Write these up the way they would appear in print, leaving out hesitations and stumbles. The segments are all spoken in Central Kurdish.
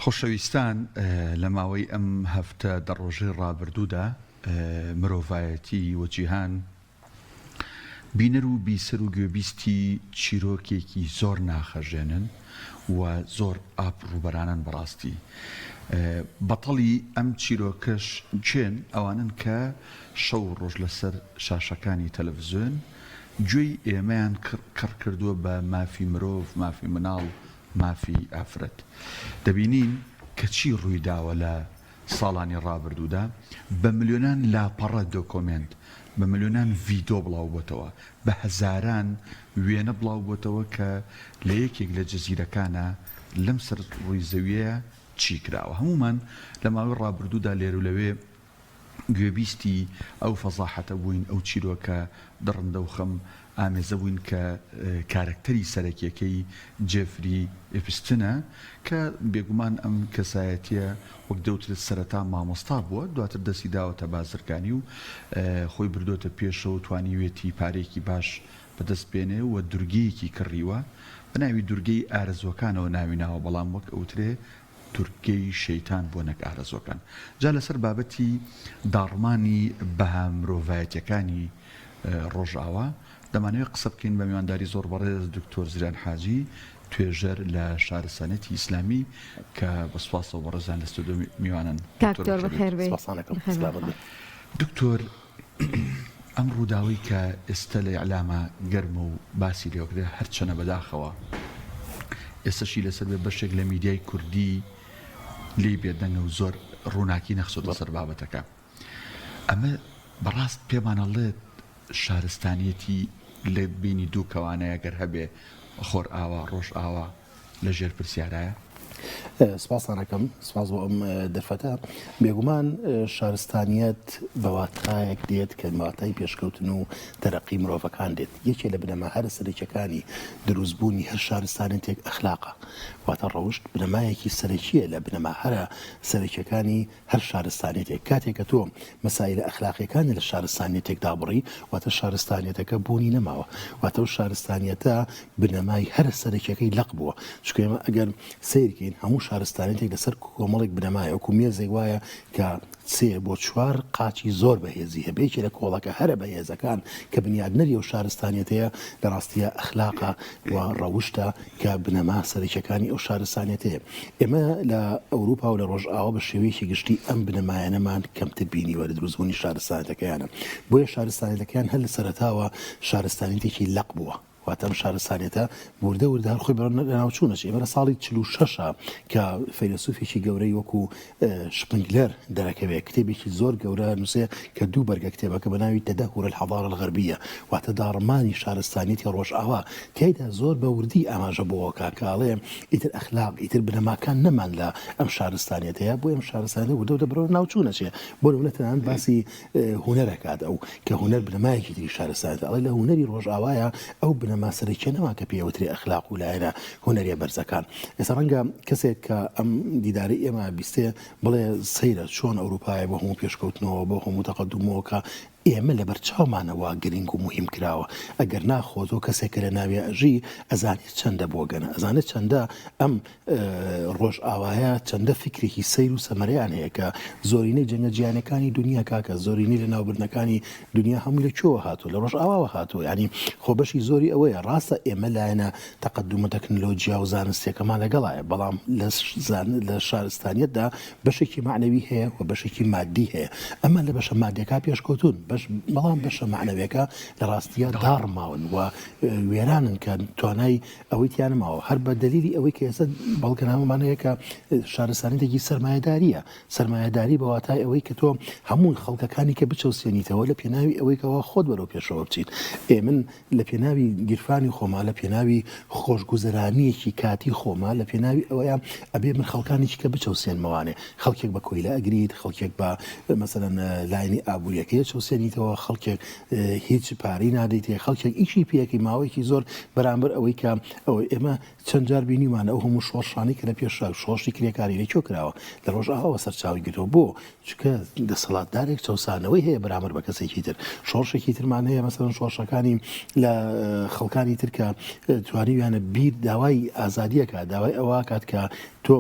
خۆشەویستان لە ماوەی ئەم هەفتە دەڕۆژەی ڕابردوودا مرۆڤایەتی وەجیهان بینەر و بیسەر و گوێبیستی چیرۆکێکی زۆر ناخەژێنن و زۆر ئاپڕوبەرانن بەڕاستی. بەتەڵی ئەم چیرۆکەش چێن ئەوانن کە شەو ڕۆژ لەسەر شاشەکانی تەلەڤیزیۆن گوێی ئێمەیان کڕ کردووە بە مافی مرۆڤ، مافی مناڵ، مافی ئافرەت. دەبینین کە چی ڕووی داوە لە ساڵانی ڕابردوودا بە ملیۆنان لاپەڕە دۆکۆمنت، بە ملیۆنان ڤیدۆ بڵاو بۆتەوە، بە هەزاران وێنە بڵاو بۆتەوە کە لە یەکێک لە جەزیرەکانە لەم سەر ڕووی زەویەیە چی کراوە. هەمومان لە ماوەی ڕابردوودا لێر و لەوێ گوێبیستی ئەو فەزاحەتە بووین، ئەو چیرۆکە دڕندە و خەم ئامێزە بووین کە کارکتەری سەرەکیەکەی جێفری ئێپستنە کە بێگومان ئەم کەسایەتیە وەک دەوترێت سەرەتا مامۆستا بووە، دواتر دەستی داوەتە بازرگانی و خۆی بردۆتە پێشەوە و توانیوێتی پارێکی باش بەدەست بێنێ و دورگەیەکی کڕیوە بە ناوی دورگەی ئارەزوەکانەوە ناوی ناوە، بەڵام وەک ئەوترێ تورکەی شەیتان بۆ نەک ئارەزوەکان. جا لەسەر بابەتی داڕمانی بەها مرۆڤایەتیەکانی ڕۆژئاوا دەمانەوێت قسە بکەین بە میوانداری زۆر بەڕێز دکتۆر زیران حاجی، توێژەر لە شارستانێتی ئیسلامی کە بەسپاسەوە بەڕێزان لە ستودیۆ میوانن. دکتۆر، ئەم ڕووداوی کە ئێستا لە ئیعلامە گەرمە و باسی لێوەکرێ هەرچەنە بەداخەوە، ئێستاشی لەسەر بێ بەشێک لە میدیای کوردی لێی بێدەنگە و زۆر ڕووناکی نەخسۆت لەسەر بابەتەکە. ئەمە بەڕاست پێمانەڵێت شارستانیەتی لە بینی دوو کەوانەیە گەر هەبێ خۆر ئاوا ڕۆژ ئاوا لە ژێر پرسیارایە؟ سپاسانەکەم، سپاس بۆ ئەم دەرفەتە. بێگومان شارستانیەت بەواتایەک دێت کە واتای پێشکەوتن و تەرەقی مرۆڤەکان دێت. یەکێ لە بنەما هەر سەرەکیەکانی دروستبوونی هەر شارستانێتێک ئەخلاقە، واتە ڕەوشت بنەمایەکی سەرەکیە لە بنەما هەرە سەرەکیەکانی هەر شارستانێتێک. کاتێککە تۆ مەسایلە ئەخلاقیەکانی لە شارستانێتێکدا بڕی، واتە شارستانیەتەکە بوونی نەماوە، واتە و شارستانیەتە بنەمای هەر سەرەکیەکەی لەق بووە. چکە ئێمە ئەگەر سیرکەین هەموو شارستانێتێک لەسەر کۆمەڵێک بنەمایە وەکو مێزێک وایە کە 3 بۆ 4 قاچی زۆر بەهێزی هەبێکی لە کۆڵەکە هەرە بەهێزەکان کە بنیادنەری ئەو شارستانیەتەیە لە ڕاستیە ئەخلاقە و ڕەوشتە کە بنەما سەرەکیەکانی ئەو شارستانیەتەیە. ئێمە لە ئەوروپا و لە ڕۆژئاوا بە شێوەیەکی گشتی ئەم بنەمایانەمان کەمتر بینیوە لە دروستبوونی شارستانیەتەکەیانە. بۆیە شارستانیەتەکەیان هەر لە سەرەتاوە شارستانیەتێکی لەق بووە، واتەم شارستانێتە وردە وردە هەر خۆی بەڕ ناوچوونەچ. ئێمە لە ساڵی 46 کە فەیلسوفێکی گەورەی وەکو شپنگلەر دەرەکەوێت کتێبێکی زۆر گەورە نووسێ کە 2 بەرگە کتێبەکە بە ناوی تەدەهور الحەضارە الغەربیە، واتە داڕمانی شارستانیەتی ڕۆژئاوا. تیایدا زۆر بە وردی ئاماژە بۆەوە کاڵێ ئیتر ئەخلاق ئیتر بنەماکان نەمان لە ئەم شارستانیەتەیە، بۆ ئەم شارستانە وردە وردە بڕۆ ناوچوونەچێ. بۆ نمونەتەنان باسی هونەرەکات ئەو کە هونەر بنەمایەکی تری شارستانێتە، ئەڵێ لە هونەری ڕۆژئاوایە ئەو بنەما سەرەکیە نەما کە پێوتری ئەخلاق و لایەنە هونەریە بەرزەکان. ئێستا ڕەنگە کەسێک کە ئەم دیداری ئێمە بیستێ بڵێ سەیرە چۆن ئەوروپایە بۆ هەموو پێشکەوتنەوە بۆ هەموو تەقەدومەوە کە ئێمە لە بەرچاومانەوە گرنگ و مهم کراوە. ئەگەر ناخۆتۆ کەسێکە لە ناوی ئەژی ئەزانێت چەندە بۆ گەنە، ئەزانێت چەندە ئەم ڕۆژئاوایە چەندە فکرێکی سەیر و سەمەریان هەیە کە زۆرینەی جەنگە جیهانەکانی دنیا کاکە زۆرینەی لە ناوبردنەکانی دنیا هەموو لەکوێوە هاتووە، لە ڕۆژئاواوە هاتووە. ینی خۆبەشی زۆری ئەوەیە ڕاستە ئێمە لایەنە تەقەدومە تەکنۆلۆجیا و زانستیەکەمان لەگەڵایە، بەڵام لە شارستانیەتدا بەشێکی معنەوی هەیە و بەشێکی مادی هەیە. ئەمە لە بەشە مادیەکە پێشکەوتون، بەڵام بەشە معنەویەکە لە ڕاستیە داڕماون و وێرانن کە توانای ئەوەیان ماوە. هەر بە دلیلی ئەوەی کە ئێستا بەڵگەنامەمانەیە کە شارستانیەتێکی سەرمایەداریە، سەرمایەداری بە واتای ئەوەی کە تۆ هەموو خەڵکەکانی کە بچەوسێنیتەوە لە پێناوی ئەوەی کەەوە خۆت بەرەو پێشەوە بچیت. من لە پێناوی گیرفانی خۆما، لە پێناوی خۆشگوزەرانیەکی کاتی خۆما، لە پێناوی ئەوەیە ئەبێ من خەڵکانێکی کە بچەوسێنمەوانێ، خەڵکێک بە کۆیلە ئەگریت، خەڵکێک بە مەسەلەن لاینی ئابوووریەکەی چەوسێنیتەوە، خەڵکێک هیچ پارەی نادەیتێ، خەڵکێک ئیشی پێەکەی ماوەیەکی زۆر بەرامبەر ئەوەی کە ئێمە چەند جار بینیمانە ئەو هەموو شۆڕشانی کە لە پێش شۆڕشی کرێکاری لەکوێ کراوە لە ڕۆژئاوا سەرچاوی گرتەوە. بۆ چکە دەسەڵاتدارێک چەوسانەوەی هەیە بەرامبەر بە کەسێکی تر. شۆڕشێکی ترمان هەیە مەسەلەن شۆڕشەکانی لە خەڵکانی تر کە توانیویانە بیر داوای ئازادیەکە، داوای ئەوە کات کە تۆ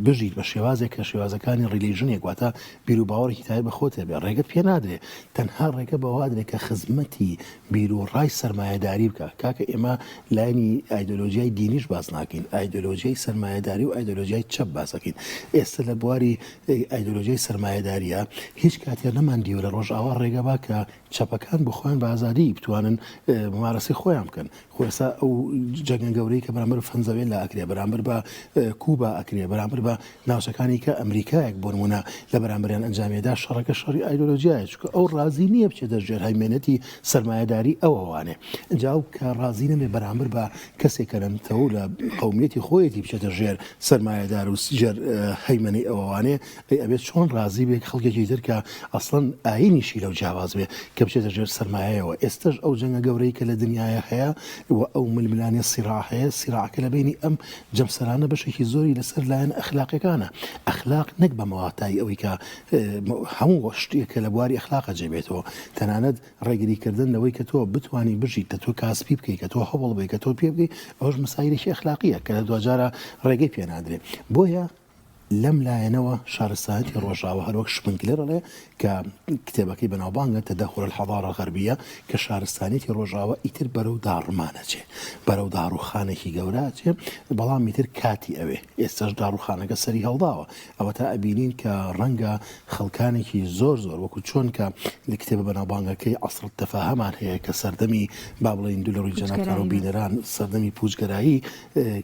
بژیت بە شێوازێک کە شێوازەکانی ریلیژنێک واتە بیر و باوەڕێکی تای بە خۆتە بێ ڕێگەت پێ نادرێ تەنها ڕێگە بەوا درێت کە خزمەتی بیر و ڕای سەرمایه‌داری بکە کاکە ئێمە لایەنی ئایدۆلۆژیای دینیش باس ناکەین ئایدۆلۆژیای سەرمایه‌داری و ئایدۆلۆژیای چەپ باسەکەین ئێستا لە بواری ئایدۆلۆژیای سەرمایه‌داریە هیچ کاتێ نەماندیوە لە ڕۆژئاوا ڕێگە با کە چەپەکان بخۆیان بە ئازادی بتوانن ممارەسەی خۆیان بکەن خۆسا ئەو جەنگە گەورەی کە بەرامبەر فەنزەوێن لە ئەکرێ بەرامبەر بە کوبا ئەکرێ بەرامبەر بە ناوچەکانی کە ئەمریکایەک بۆ نمونە لە بەرامبەریان ئەنجامێدا شەڕەکە شەڕی ئایدۆلۆژیایە چونکە ئەو ڕازی نییە بچێتە ژێر هەیمێنەتی سەرمایه‌داری ئەوەوانێ جاو کە ڕازی نەبێ بەرامبەر بە کەسێک کە لەمتەوە لە قەومیەتی خۆیەتی بچێتە ژێر سەرمایه‌دار و ژێر هەیمەنەی ئەوەوانێ ئەبێت چۆن ڕازی بێت خەڵکێکی تر کە ئەسڵەن ئاینیشی لەو جیاواز بێ کە بچێتە ژێر سەرمایهەوە ئێستش ئەو جەنگە گەورەی کە لە دنیاە هەیە و ئەو ململانی سیراع هەیە سیراعکە لە بینی ئەم جەمسەرانە بەشێکی زۆری لەسەر لایەن ئەخلاقیەکانە ئەخلاق نەک بە مەواتای ئەوەی کە هەموو شتێکە لە بواری ئەخلاقە جێبێتەوە تەنانەت ڕێگریکردن لەوەی کە تۆ بتانی بژیت کە تۆ کاسپی بکەیت کە تۆ هەوڵ بێت کە تۆ پێ بگەیت ئەوش مەسایلێکی ئەخلاقیە کە لە دوجارە ڕێگەی پێ نادرێ بۆیە لەم لایەنەوە شارستانیەتی ڕۆژاوە هەروەک شپنگلێڕێ کە کتێبەکەی بەناوبانگە تەدەخل الحەضارە الغەربیە کە شارستانیەتی ڕۆژاوە ئیتر بەرەو داڕمانەچێ بەرەو داڕوخانێکی گەوراچێ بەڵام ئیتر کاتی ئەوێ ئێستاش داڕوخانەکە سەری هەڵداوە ئەوە تا ئەبینین کە ڕەنگە خەڵکانێکی زۆر وەکو چۆن کە لە کتێبە بەناوبانگەکەی عەسڕ تەفاهەمان هەیە کە سەردەمی با بڵێین دوو لە ڕووی جەنابتان و بینەران سەردەمی پوچگەرایی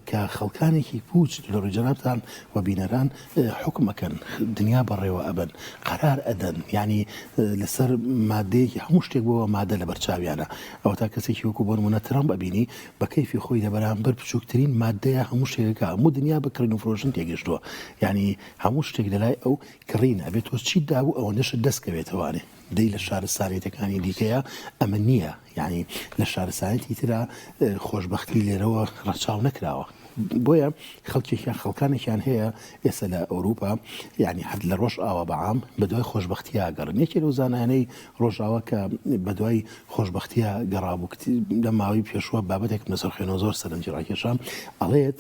کە خەڵکانێکی پوچ لە ڕووی جەنابتان و بینەران حکمەکەن دنیا بەڕێوە ئەبن قەرار ئەدەن یعنی لەسەر مادەیەکی هەموو شتێک بۆەوە مادە لە بەرچاویانە ئەوە تا کەسێکی وەکو بۆ نمونە ترامپ ئەبینی بە کەیفی خۆی لە بەرامبەر بچووکترین مادەیە هەموو شتێکەکە هەموو دنیا بکڕین و فرۆشن تێگەشتووە یعنی هەموو شتێک لەلای ئەو کڕین ئەبێت تۆ چیت دابوو ئەوە نەشت دەستکەوێتەوانێ دەی لە شارستانیەتەکانی دیکەیە ئەمە نییە یعنی لە شارستانێتی ترا خۆشببختی لێرەوە ڕەچاو نەکراوە بۆیە خەڵکانێکیان هەیە ئێستا لە ئەوروپا یعنی حد لە ڕۆژ ئاوا بەعام بە دوای خۆشببختیە گەڕن یەکێ لەو زانانەی ڕۆژاوە کە بە دوای خۆشببختیە گەڕابوو لە ماوەی پێشوە بابەتێک نەسەرخێنەوە زۆر سەرنجی ڕاکێشان ئەڵێت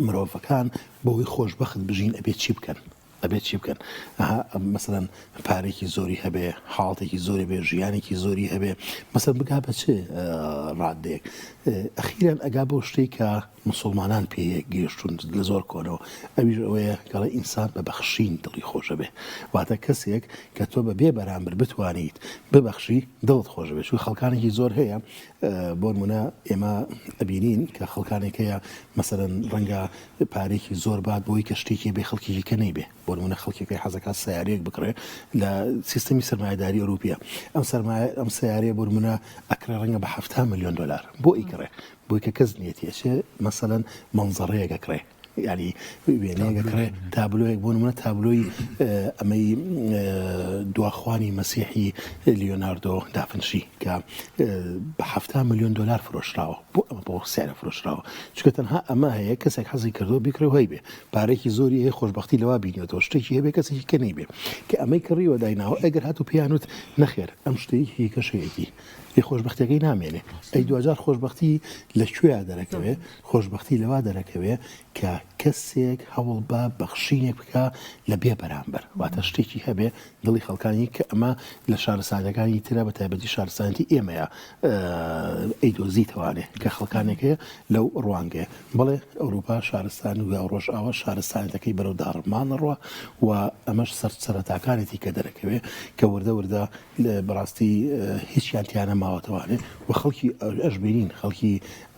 مرۆڤەکان بەوەی خۆشببخت بژین ئەبێت چی بکەن ئەبێت چی بکەن مەسەڵەن پارێکی زۆری هەبێ حاڵتێکی زۆری بێ ژیانێکی زۆری هەبێ مەسەڵەن بگا بە چ ڕادەیەک ئەخیران ئەگا بۆ شتێک کە مسلمانان پێ گەیشتون لە زۆر کۆنەوە ئەویش ئەوەیە کەڵە ئینسان بە بەخشین دڵی خۆشە بێ واتە کەسێک کە تۆ بە بێ بەرامبەر بتوانیت ببەخشی دڵت خۆشە بێت چون خەڵکانێکی زۆر هەیە بۆ نمونە ئێمە ئەبینین کە خەڵکانێک هەیە مەسەڵەن ڕەنگە پارێکی زۆر بات بۆی کە شتێکی بێ خەڵکیی کە نەیبێ بۆ نمونە خەڵکێکی حەزەکات سیارەیەک بکڕێ لە سیستەمی سەرمایه‌داری ئەوروپیە ئەم سیارەیە بۆ نمونە ئەکرێ ڕەنگە بە 70 ملیۆن دلار بۆ ئیکڕێ بۆی کە کەس نیەتیەچێ مەسەڵەن مەنزەڕەیەک ئەکرێ یعنی وێنەیەکڕێ تابلۆیەک بۆ نمونە تابلۆی ئەمەی دواخوانی مەسیحی لیۆناردۆ دافنشی کە بە 70 ملیۆن دلار فرۆشراوە بۆ ئەمە بۆ سیارە فرۆشراوە چونکە تەنها ئەمە هەیە کەسێک حەزی کردو بیکڕێ و هەی بێ پارێکی زۆری هەیە خۆشببختی لەوا بینێتەوە شتێکی هەبێ کەسێکی کە نەیبێ کە ئەمەی کڕیوە دایناوە ئەگەر هاتو پیانوت نەخێر ئەم شتەی کەشەیەکی لی خۆشببختەکەی نامێنێ ئەی دوجار خۆشببختی لەکوێ دەرەکەوێ خۆشببختی لەوا دەرەکەوێ کە کەسێک هەوڵ بە بەخشینێک بکە لە بێ بەرامبەر واتە شتێکی هەبێ دڵی خەڵکانی کە ئەمە لە شارستانەکانی ترە بە تایبەتی شارستانەتی ئێمەیە ئەیدۆزیتەوانێ کە خەڵکانێکەیە لەو ڕوانگەیە بڵێ ئەوروپا شارستان و ڕۆژ ئاوە شارستانەکەی بەرەو داڕمان ڕوە و ئەمەش سەرەتاکانێتی کە دەرەکەوێ کە وردە بەڕاستی هیچیان تیانە ماوەتەوانێ و خەڵکی ئەشبینین خەڵکی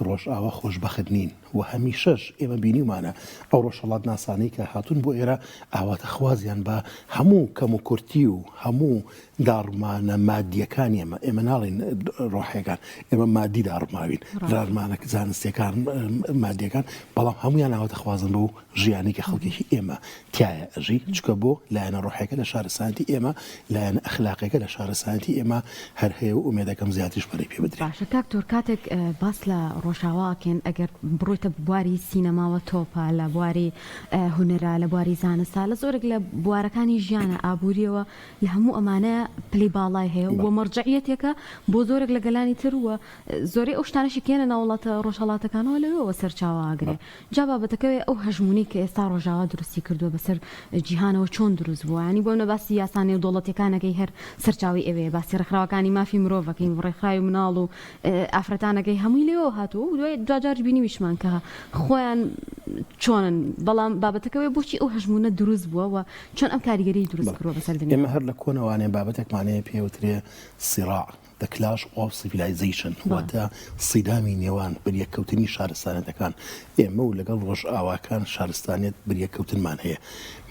ڕۆژ ئاوە خۆشببخت نین و هەمیشەش ئێمە بینیمانە ئەو ڕۆژهەڵات ناسانەی کە هاتوون بۆ ئێرە ئاواتە خوازیان بە هەموو کەم و کورتی و هەموو داڕمانە مادیەکان ئێمە ناڵین ڕۆحیەکان ئێمە مادی داڕماوین داڕمانە زانستیەکان مادیەکان بەڵام هەمویان ئاواتە خوازن بۆ ژیانی کە خەڵکێکی ئێمە تایە ئەژی چکە بۆ لایەنە ڕۆحیەکە لە شارستانەتی ئێمە لایەنە ئەخلاقیەکە لە شارستانەتی ئێمە هەر هەیە و ئومێدەکەم زیاتریش بەرەی پێ بدرێت. باشە کاکتۆر کاتێک باس لە ڕۆژاواکەن ئەگەر بڕۆیتە بواری سینەماوە تۆپە لە بواری هونەرە لە بواری زانستا لە زۆرێک لە بوارەکانی ژیانە ئابوووریەوە لە هەموو ئەمانە پلی باڵای هەیە و مەرجعیەتێکە بۆ زۆرێک لە گەلانی تروە زۆری ئەو شتانەشی کێنە ناوڵاتە ڕۆژهەڵاتەکانەوە لەوەوە سەرچاواگرێ جا بابەتەکەوێ ئەو هەژمونی کە ئێستا ڕۆژاوا درستی کردووە بەسەر جیهانەوە چۆن دروست بووە ینی بۆ نەباسی یاسانەی و دوڵەتەکانەکەی هەر سەرچاوی ئەوێ باسی ڕێکخراوەکانی مافی مرۆڤەکەین ڕێکخراوی مناڵ و ئافرەتانەکەی هەمووی لێەوە هاتووە و دوای جاجار بینیویشمان کە خۆیان چۆنن بەڵام بابەتەکەوێ بۆچی ئەو هەژمونە دروست بووە و چۆن ئەم کاریگەری دروست کردووە بەسەر دنیا ئێمە هەر لە کۆنەوانێ بابەتێکمانەیە پێوترێ سیراع The Clash of Civilization واتە سیدامی نێوان بریەکەوتنی شارستانەتەکان ئێمە و لەگەڵ ڕۆژ ئاواکان شارستانێت بریەکەوتنمان هەیە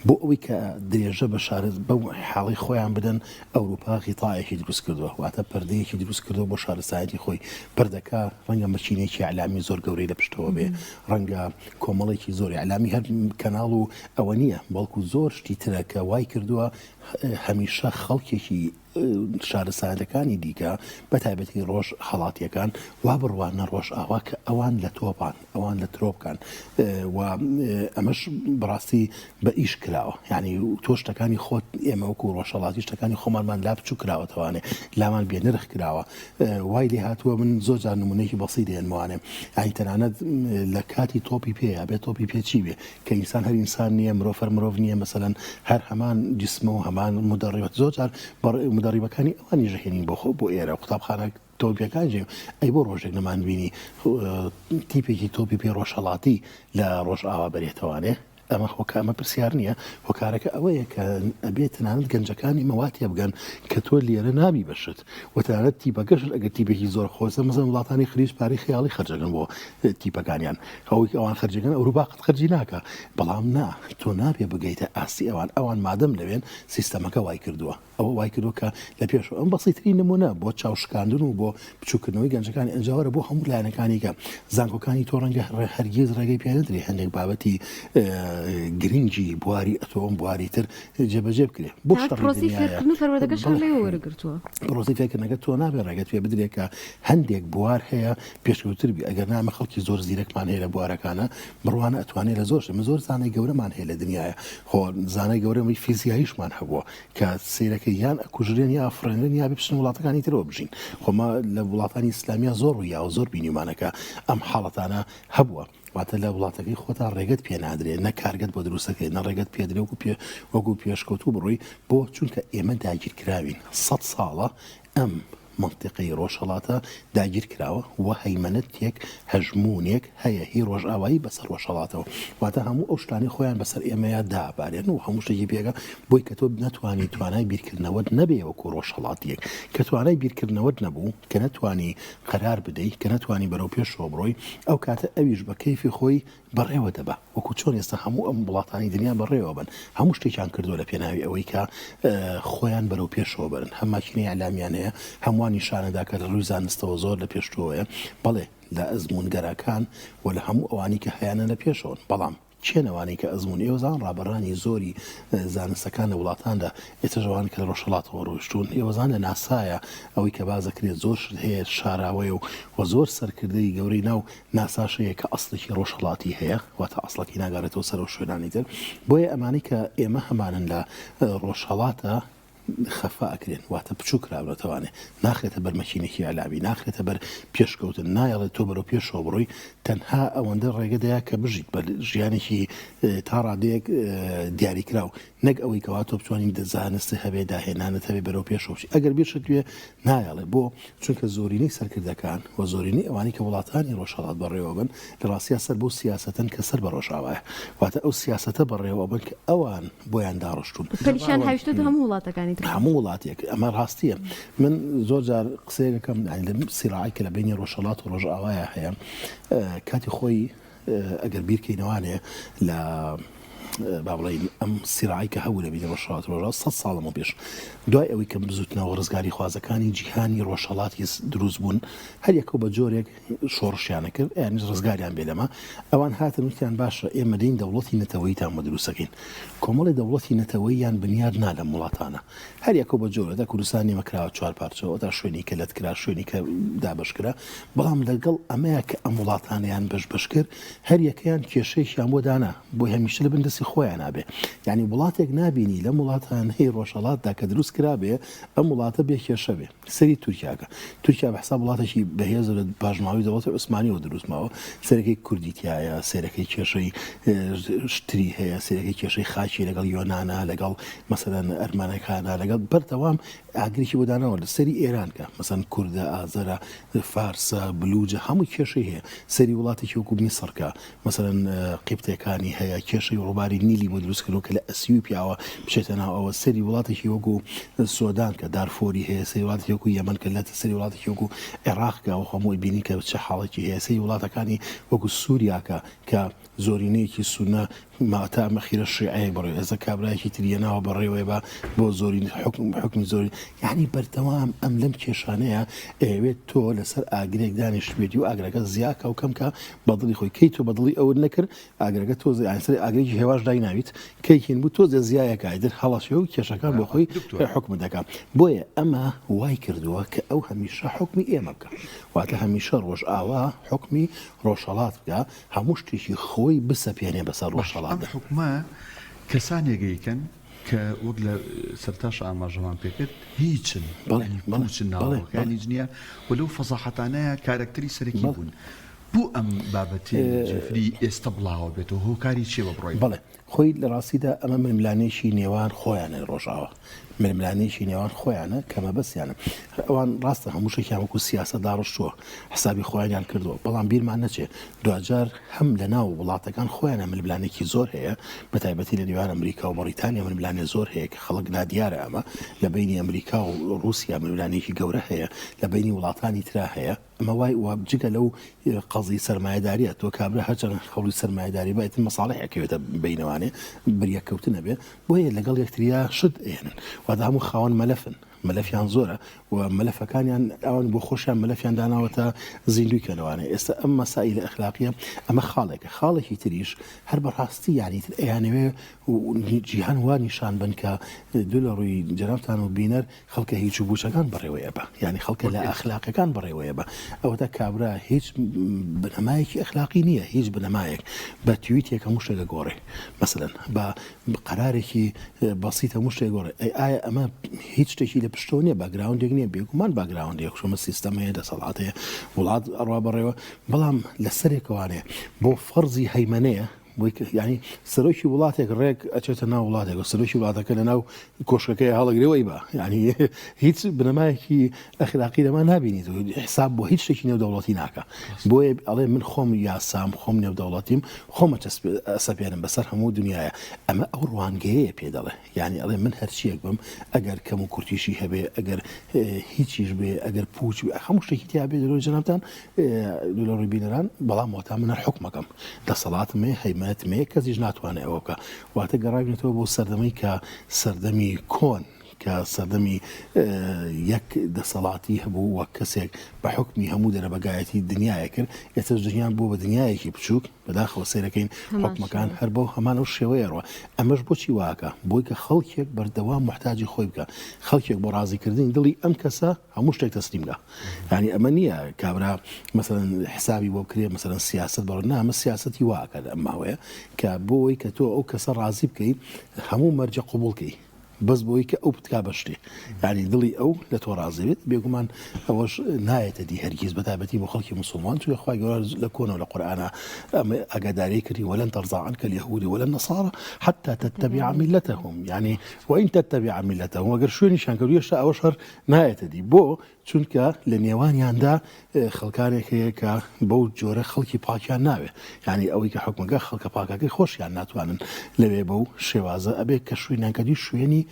بۆ ئەوەی کە درێژە بە شارست بەو حاڵی خۆیان بدەن ئەوروپا غیتایەکی دروست کردووە واتە پەردەیەکی دروست کردو بۆ شارستانەتی خۆی پەردەکە ڕەنگە مەچینێکی علامی زۆر گەورەی لە پشتەوە بێ ڕەنگە کۆمەڵێکی زۆری علامی هەر کەناڵ و ئەوە نییە بەڵکو زۆر شتی ترە کە وای کردووە هەمیشە خەڵکێکی شارستانەکانی دیکە بە تایبەتی ڕۆژ هەڵاتیەکان وا بڕوانە ڕۆژ ئاوا کە ئەوان لە تۆپان ئەوان لە ترۆپکان و ئەمەش بڕاستی بە ئیش کراوە یعنی تۆ شتەکانی خۆت ئێمە وەکو ڕۆژهەڵاتی شتەکانی خۆمانمان لا بچوو کراوەتەوانێ لامان بێنرخ کراوە وای لێ هاتووە من زۆر جار نمونەیەکی بەسیط دێنموانێ ئەی تەنانەت لە کاتی تۆپی پێ بێ تۆپی پێ چی بێ کە ئینسان هەر ئینسان نییە مرۆڤ مرۆڤ نییە مەسەلەن هەر هەمان جسمە و هەمان مدەڕیبەت زۆر جار مدەڕیبەکانی ئەوانی ژەهێنین بۆ ئێرە قوتابخانە تۆپیەکان ژێ ئەی بۆ ڕۆژێک نەمان بینی تیپێکی تۆپی پێ ڕۆژهەڵاتی لە ڕۆژ ئاوا بەرێتەوانێ ئەمە خۆکامە پرسیار نییە هۆکارەکە ئەوەیە کە ئەبێت تەنانەت گەنجەکانی مەواتیە بگەن کە تۆ لێرە نابی بەشت و تەنانەت تیپەکەش ئەگەر تیپێکی زۆر خۆزە مەزم وڵاتانی خریش پارەی خەیاڵی خەرجەکەن بۆ تیپەکانیان ئەوەی ئەوان خەرجەکەن ئەوروپا قەت خەرجی ناکە بەڵام نا تۆ نابێ بگەیتە ئاسی ئەوان مادەم لەوێن سیستەمەکە وای کردووە ئەوە وای کردو کە لە پێشەوە ئەم بەسیترین نمونە بۆ چاوشکاندن و بۆ بچووکردنەوەی گەنجەکانی ئەنجاوەرە بۆ هەموو لایەنەکانی کە زانکۆکانی تۆ ڕەنگە هەرگیز ڕێگەی پێنەدرێ هەندێک بابەتی گرنگی بواری ئەتۆم بواری تر جێبەجێ بکرێ بۆ پرۆسی فێرکردنەکە تۆ نابێ ڕێگەت پێ بدرێت کە هەندێک بوار هەیە پێشکەوتر بی ئەگەر نامە خەڵکی زۆر زیرەکمان هەیە لە بوارەکانە بڕوانە ئەتوانێت لە زۆر زانای گەورەمان هەیە لە دنیاە خۆ زانای گەورەمەی فیزیاییشمان هەبووە کە سیرەکە یان ئەکوژرێن یا ئافرێنن یا بپشتن وڵاتەکانی ترەوە بژین خۆمە لە وڵاتانی ئیسلامیا زۆر ڕوویا و زۆر بینیمانەکە ئەم حاڵەتانە هەبووە واتە لە وڵاتەکەی خۆتا ڕێگەت پێ نادرێت نە کارگەت بۆ دروستەکەی نە ڕێگەت پێدرێ وەکو پێشکەوتوو بڕووی بۆ چونکە ئێمە داگیرکراوین 100 ساڵە ئەم منطقەی ڕۆژهەڵاتە داگیر کراوە و هەیمەنەتێک هەژمونێک هەیە هی ڕۆژئاوایی بەسەر ڕۆژهەڵاتەوە واتە هەموو ئەو شتانی خۆیان بەسەر ئێمەیە دابارێن و هەموو شتێکی پێگە بۆی کە تۆ نەتوانی توانای بیرکردنەوەت نەبێ وەکو ڕۆژهەڵاتیەک کە توانای بیرکردنەوەت نەبوو کە نەتوانی قەرار بدەیت کە نەتوانی بەرەو پێشەوە بڕۆی ئەو کاتە ئەویش بە کەیفی خۆی بەڕێوە دەبە وەکو چۆن ئێستا هەموو ئەم وڵاتانی دنیا بەڕێوە بن هەموو شتێکیان کردو لە پێناوی ئەوەی کە خۆیان بەرەو پێشەوە برن هەم ماکینەی ئەلامیان هەیە هەمووان نیشانەدا کە ڕووی زانستەوە زۆر لە پێشتووەیە بەڵێ لە ئەزمونگەرەکان و لە هەموو ئەوانی کە هەیەە لە پێشەوە بەڵام چێنەوانی کە ئەزمون ئێوەزان ڕابەرانی زۆری زانستەکان لە وڵاتاندا ئێتەژەوان کە لە ڕۆژهەڵاتەوە ڕۆیشتون ئێوەزان لە ناسایە ئەوەی کە بازەکرێت زۆر شت هەیە شاراوەیە و زۆر سەرکردەی گەورەی ناو ناساشەیە کە ئەسڵێکی ڕۆژهەڵاتی هەیە واتە ئەسڵەکی ناگارێتەوە سەر و شوێنانی تر بۆیە ئەمانەی کە ئێمە هەمانن لە ڕۆژهەڵاتە خەفا ئەکرێن واتە بچوو کراونەتەوانێ ناخرێتە بەر مەکینێکی ئەلاوی ناخرێتە بەر پێشکەوتن نایەڵێت تۆ بەرەو پێشەوە بڕۆی تەنها ئەوەندە ڕێگەدەیە کە بژیت بە ژیانێکی تا ڕادەیەک دیاریکراو نەک ئەوەی کەوا تۆ بتوانین دەزانستی هەبێ داهێنانت هەبێ بەرەو پێشەوەی ئەگەر بێشت توێ نایەڵێ بۆ چونکە زۆرینەی سەرکردەکان و زۆرینەی ئەوانی کە وڵاتانی ڕۆژهەڵات بەڕێوە بن لە ڕاستیا سەر بۆ سیاسەتەن کە سەر بە ڕۆژاوایە واتە ئەو سیاسەتە بەڕێوە بن کە ئەوان بۆیان داڕشتون هەموو وڵاتەکانی هەموو وڵاتێک ئەمە ڕاستیە من زۆر جار قسەیەکەم لە سیراعی کە لە بینی ڕۆژهەڵات و ڕۆژئاوایە هەیە کاتی خۆی ئەگەر بیرکەینەوانێ لە با بڵین ئەم سیراعی کە هەوو لەبینی ڕۆژهەڵاتی ڕۆژهەڵات 100 ساڵەمە پێش دوای ئەوەی کە بزوتنەوە ڕزگاری خوازەکانی جیهانی ڕۆژهەڵاتی دروست بوون هەر یەکەو بە جۆرێک شۆڕشیانە کرد یعنی ڕزگاریان بێ لەمە ئەوان هاتن وتیان باشە ئێمە دەین دەوڵەتی نەتەوەییتان بە دروستەکەین کۆمەڵی دەوڵەتی نەتەوەییان بنیاد نا لە وڵاتانە هەر یەکەو بە جۆرەدا کوردستانی مەکراوە چوار پارچەوە تا شوێنی کە لەتکرا شوێنی کە دابشکرا بەڵام لەگەڵ ئەمەیە کە ئەم وڵاتانیان بەش کرد هەر یەکەیان کێشەیەکیان بۆ دانا بۆی هەمیشە لە بندەسی خۆیان نابێ یعنی وڵاتێک نبینی لە وڵاتانەی ڕۆژهەڵاتدا کە دروست کرابێ ئەم وڵاتە بێ کێشە بێ سەری تورکیاکە تورکیا بەحساب وڵاتێکی بەهێز لە پاژماوەی دەوڵەتی عوسمانیەوە دروستماوە سەرەکەی کوردیتیایە سەرەکەی کێشەی شتری هەیە سەرەکەی کێشەی خاچی لەگەڵ یۆنانە لەگەڵ مەسەلەن ئەرمانەکانە لەگەڵ بەردەوام ئاگرێکی بۆ داناوە لە سەری ئێران کە مەسەن کوردە ئازەرە فارسە بلوجە هەموو کێشەی هەیە سەری وڵاتێکی وەکو میسڕکە مەسەلەن قیبتەکانی هەیە کێشەی ڕووباری نیلی بۆ دروستکردنەوە کە لە ئەسیوپیاوە بچێتە ناو ئەوە سەری وڵاتێکی وەکو سۆدان کە دارفۆری هەیە سەری وڵاتی وەکو یەمەن کە لە سەری وڵاتێکی وەکو عێراقکە و هەمووی بینی کە چه حاڵێکی هەیە سەری وڵاتەکانی وەکو سووریاکە کە زۆرینەیەکی سونە ماتا مەخیرە شیعەیە بڕێ ئەزە کابراایکی تریەناوە بەڕێوەیە بە بۆ زۆرین حکمی زۆری یعنی بەردەوام ئەم لەم کێشانەیە ئەوێت تۆ لەسەر ئاگرێک دانیشتێتی و ئاگرەکە زیاکە و کەمکە بەدڵی خۆی کەی تۆ بەدڵی ئەوە نەکرد ئاگرەکە تۆ سەر ئاگرێکی هێواش دایناویت کەیکین بوو تۆ زیایەکە ئایدر هەڵەشێ و کێشەکان بۆ خۆی حکم دەکات بۆیە ئەمە وای کردووە کە ئەو هەمیشە حکمی ئێمە بکە واتە هەمیشە ڕۆژ ئاوا حکمی ڕۆژهەڵات بکە هەموو شتێکی خۆی بسەپێنێ بەسەر ڕۆژهەڵات حکومە کەسانێگەیکەن کە وەک لە سەرتاش ئاماژەمان پێکرد هیچن ناوەکانی جنیە وەلەو فەزاحەتانەیە کارکتەری سەرەکی بوون بوو ئەم بابەتی جفری ئێستا بڵاوە بێتەوە هۆکاری چێ بە بڕۆی بڵێ خۆی لە ڕاستیدا ئەمە ململانێکی نێوان خۆیانە ڕۆژاوە ململانێکی نێوان خۆیانە کەمە بەسییانە ئەوان ڕاستە هەمووشێکیان وەکو سیاسە داڕشتووە حسابی خۆیانیان کردووە بەڵام بیرمان نەچێ دوجار هەم لە ناو وڵاتەکان خۆیانە ململانێکی زۆر هەیە بە تایبەتی لە دیوان ئەمریکا و مەریتانیا ململانێ زۆر هەیە کە خەڵک نادیارە ئەمە لە بینی ئەمریکا و رووسیا ململانێکی گەورە هەیە لە بینی وڵاتانی ترا هەیە ئەمە وای وابجگە لەو قەزی سەرمایه‌داریە تۆ کابرا هەرچەند خەڵی سەرمایه‌داری بێت مەساڵحێکەوێتە بینەوانێ بریەکەوتنە بێ بۆیە لەگەڵ یەکتریا شت ئێنن واتە هەموو خاوەن مەلەفن مەلەفیان زۆرە و مەلەفەکانیان ئەوان بۆ خۆشیان مەلەفیان داناوەتە زیندوی کەنەوانێ ئێستا ئەم مەسائل ئەخلاقیە ئەمە خاڵێکە خاڵێکی تریش هەر بەڕاستی یعنی تر ئەیانەوێ جیهان وا نیشان بن کە دوو لە ڕووی جەنابتان و بینەر خەڵکە هیچ و بوشەکان بەڕێوەیە بە یعنی خەڵکە لە ئەخلاقەکان بەڕێوەیە بە ئەوەتە کابرا هیچ بنەمایەکی ئەخلاقی نییە هیچ بنەمایەک بە توییتێک هەموو شتێک گۆڕێ مەسەلەن بە قەرارێکی بەسیت هەموو شتێک گۆڕێ ئایا ئەمە هیچ شتێکی لە پشتۆ نیە باگراوندێک نییە بێگومان باگراوندێک شۆمە سیستەمەیە دەسەڵاتەیە وڵات ئەڕوا بەڕێوە بەڵام لەسەرێکەوانێ بۆ فەرزی هەیمەنەیە ینی سەرۆکی وڵاتێک ڕێک ئەچێتە ناو وڵاتێک و سەرۆکی وڵاتەکە لە ناو کۆشکەکەی هەڵەگرەوەی بە ینی هیچ بنەمایەکی ئەخلاقی لەمان نبینیت و حساب بۆ هیچ شتێکی نێودەوڵەتی ناکە بۆیە ئەڵێ من خۆم یاسام خۆم نێودەوڵەتیم خۆمە سەپێنم بەسەر هەموو دنیاە ئەمە ئەو ڕوانگەیە پێ دەڵێ ینی ئەڵێ من هەرچیەک بم ئەگەر کەم و کورتیشی هەبێ ئەگەر هیچیش بێ ئەگەر پوچ هەموو شتێکی تیا بێ دەرۆ جەنابتان لە ڕووی بینەران بەڵام واتە منە حکومەکەم دەسەڵاتمێ هەیمەتمێ کەسیش ناتوانێت ئەوە بکە واتە گەڕاوێتەوە بۆ سەردەمەی کە سەردەمی کۆن کە سەردەمی یەک دەسەڵاتی هەبوو وەک کەسێک بە حکمی هەموو دەرەبەگایەتی دنیاە کرد ئێستا دنیان بۆ بە دنیایەکی بچووک بەداخەوە سیرەکەین حکمەکان هەر بۆ هەمان و شێوەیەڕوە ئەمەش بۆچی واکە بۆی کە خەڵکێک بەردەوام محتاجی خۆی بکە خەڵکێک بۆ ڕازیکردنی دڵی ئەم کەسە هەموو شتێک تەسلیمگە ینی ئەمە نییە کابرا مەسەلەن حسابی بۆ کرێ مەسەلەن سیاست بەڕ نامە سیاسەتی واکە لە ئەماوەیە کە بۆی کە تۆ ئەو کەسە ڕازی بکەیت هەموو مەرجە قوبوڵکەی بەس بۆی کە ئەو بتکا بەشتێ ینی دڵی ئەو لە تۆ ڕازێت بێگومان ئەوەش نایەتە دی هەرگیز بەتابەتی بۆ خەڵکی مسلمان چون خخوای گەۆر لە کۆنەوە لە قورآانە ئەمە ئەگاداری کردی وەلەن تەرزا عنکە اليهود ولا النصارى حتى تتبع ملتهم يعني وإن تتبع ملتهم وەگەر شوێنیشان کردو هێشتا ئەوەش هەر نایەتە دی بۆ چونکە لە نێوانیاندا خەڵکانێک هەیە کە بەو جۆرە خەڵکی پاکیان ناوێ یعنی ئەوەی کە حکومەکە خەڵکە پاکەکەی خۆشیان ناتوانن لەوێ بەو شێوازە ئەبێ کە شوێنانکەدی شوێنی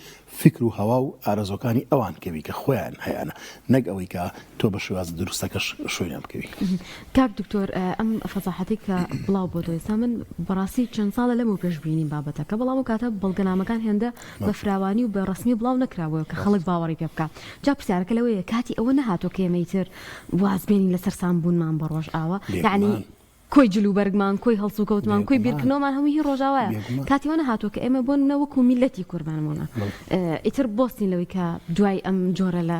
فکر و هەوا و ئارەزۆکانی ئەوان کەوی کە خۆیان هەیەە نەک ئەوەی کە تۆ بە شێوازە دروستەکەش شوێنیان بکەوی. کاک دکتۆر ئەم فەزاحەتی کە بڵاو بۆ تۆ ئێستا من بەڕاستی چەند ساڵە لەم و پێشبینیم بابەتەکە بەڵام و کاتە بەڵگەنامەکان هێندە بە فراوانی و بە ڕسمی بڵاو نەکراوە کە خەڵک باوەڕی پێ بکات. جا پرسیارەکە لەوەیە کاتی ئەوە نەهاتۆ کە ئێمەیتر وازبێنین لەسەر سامبوونمان بە ڕۆژ ئاوە یعنی کۆی جلوبەرگمان کۆی هەڵسو کەوتمان کۆی بیرکردنەوەمان هەمووی هی ڕۆژاوایە کاتیەوە نەهاتۆ کە ئێمە بۆ نەوەکو میلەتی کوربانمونە ئیتر بۆستین لەوەی کە دوای ئەم جۆرە لە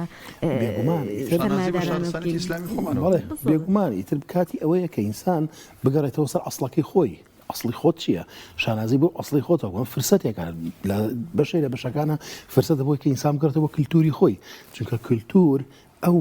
بێگومان ئیتر کاتی ئەوەیە کە ئینسان بگەڕێتەوە سەر ئەسڵەکەی خۆی ئەسڵی خۆت چییە؟ شانازی بۆ ئەسڵی خۆتەوە فرسەتێکان لە بەشێ لە بەشەکانە فرسەتە بۆی کە ئینسان بگەڕێتەوە کللتوری خۆی چونکە کللتور ئەو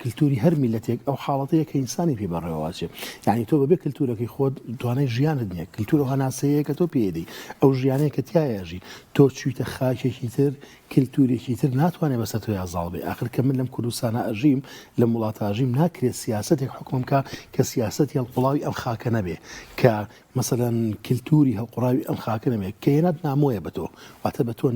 کللتوری هەر میلەتێک ئەو حاڵەتەیە کە ئینسانی پێ بەڕێوەواچێ یعنی تۆ بەبێ کللتورەکەی خۆت توانای ژیانت نییە کللتورە هەناسەیە کە تۆ پێدەی ئەو ژیانەیە کە تایەژی تۆ چویتە خاکێکی تر کللتورێکی تر ناتوانێت بەسەر تۆ یازاڵ بێ آخر کە من لەم کوردستانە ئەژیم لە وڵاتە ئەژیم ناکرێت سیاسەتێک حکوم بکە کە سیاسەتی هەڵقوڵاوی ئەم خاکە نەبێ کە مثلەن کللتوری هەڵقوڵاوی ئەم خاکە نەبێ کە هێنات نامۆیە بە تۆ واتە بە تۆ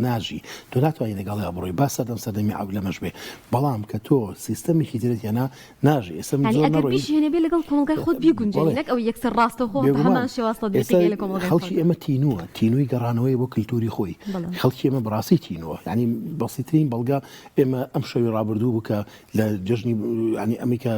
ناژی تۆ ناتوانانی لەگەڵی ئەبڕۆی با سەردەم سەردەمی عەولەمەش بێ بەڵام کە تۆ سیستەمێکی ترت یانە ناژی ئێستا ئەگەر بێ لەگەڵ کۆمەلگای خۆت بیگونجێنی نەک ئەو یەکسەر ڕاستەوخۆ هەمان شێوازە دێتێکی لە کۆمەلگای خەڵکی ئێمە تینووی گەڕانەوەی بۆ کللتوری خۆی خەڵکی ئێمە بەڕاستی تینووە ینی بەسیترین بەڵگا ئێمە ئەم شەوی ڕابردوو بووکە لە جژنی ینی ئەمریکا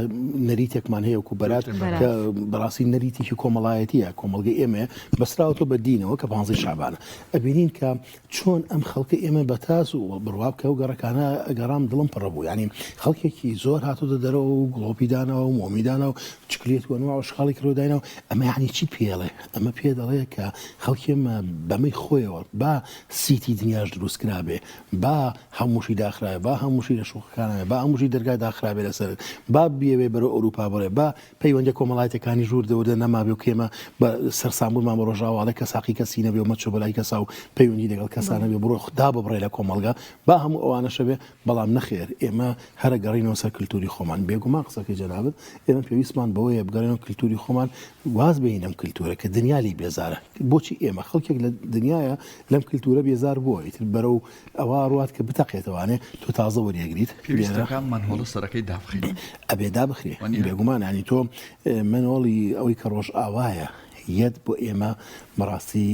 نەریتێکمان هەیە و بەرات کە بەڕاستی نەریتێکی کۆمەڵایەتیە کۆمەلگەی ئێمە بەسراوەوە بە دینەوە کە 15 شعبانە ئەبینین کە چۆن ئەم خەڵکە ئێمە بەتاس و بڕوابکە و گەڕەکانە ئەگەڕام دڵم پڕەبوو ینی خەڵکێکی زۆر هاتوودە دەرەوە و گڵۆپیدانەوە و مۆمیدانە و چکلێت وەنوە و شخاڵی کرۆداینەوە ئەمە یعنی چی پێڵێ ئەمە پێ دەڵێ کە خەڵکی ئێمە بەمەی خۆیەوە با سیتی دنیاش دروست کرابێ با هەمووشی داخرای با هەمووشی لە شوقەکانە با هەمووشی دەرگای داخرابێ لەسەر با بیەوێ بەرە ئەوروپا بڕێ با پەیوەندی کۆمەڵایەتەکانی ژوور دەوردە نەمابێ و کێمە بە سەرسامبوومان بە ڕۆژاواڵە کە ساقی کەسی نەبێ و مەچۆ بەلای کەسا و پەیوەندی لەگەڵ کەسانە بێ بڕۆ خدا ببڕێ لە کۆمەلگا با هەموو ئەوانەشە بێ بەڵام نەخێر ئێمە هەرە گەڕینەوە سەر کللتوری خۆمان بێگومان قسەکەی جەنابەت ئێمە پێویستمان بەوەیە بگەڕێنەوە کللتوری خۆمان واز بین ئەم کللتورە کە دنیالی بێزارە بۆچی ئێمە خەڵکێک لە دنیاە لەم کللتورە بێزار بووە ئیتر بەرەو ئەوە ڕوات کە بتەقێتەوانێ تۆ تازە وەریەگریت پێویستەکانمان هەڵە سەرەکەی دابخین ئەبێدا بخرێ بێگومان ینی تۆ منۆڵی ئەوەی کە ڕۆژ ئاوایە یەت بۆ ئێمە بەڕاستی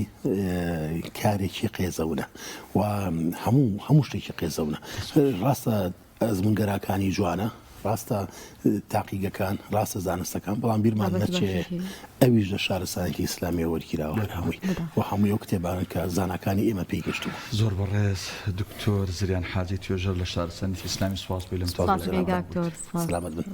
کارێکی قێزەونە و هەموو شتێکی قێزەونە ڕاستە ئەزمونگەراکانی جوانە ڕاستە تاقیگەکان ڕاستە زانستەکان بەڵام بیرمان نەچێ ئەویش لە شارستانێکی ئیسلامی وەرگیراوە هەمووی و هەمووی ئەو کتێبانن کە زانەکانی ئێمە پێیگەشتووە زۆر بەڕێز دکتۆر زریان حاجی توێژەر لە شارستانێکی ئیسلامی سواز بێ لەم سلامت بن.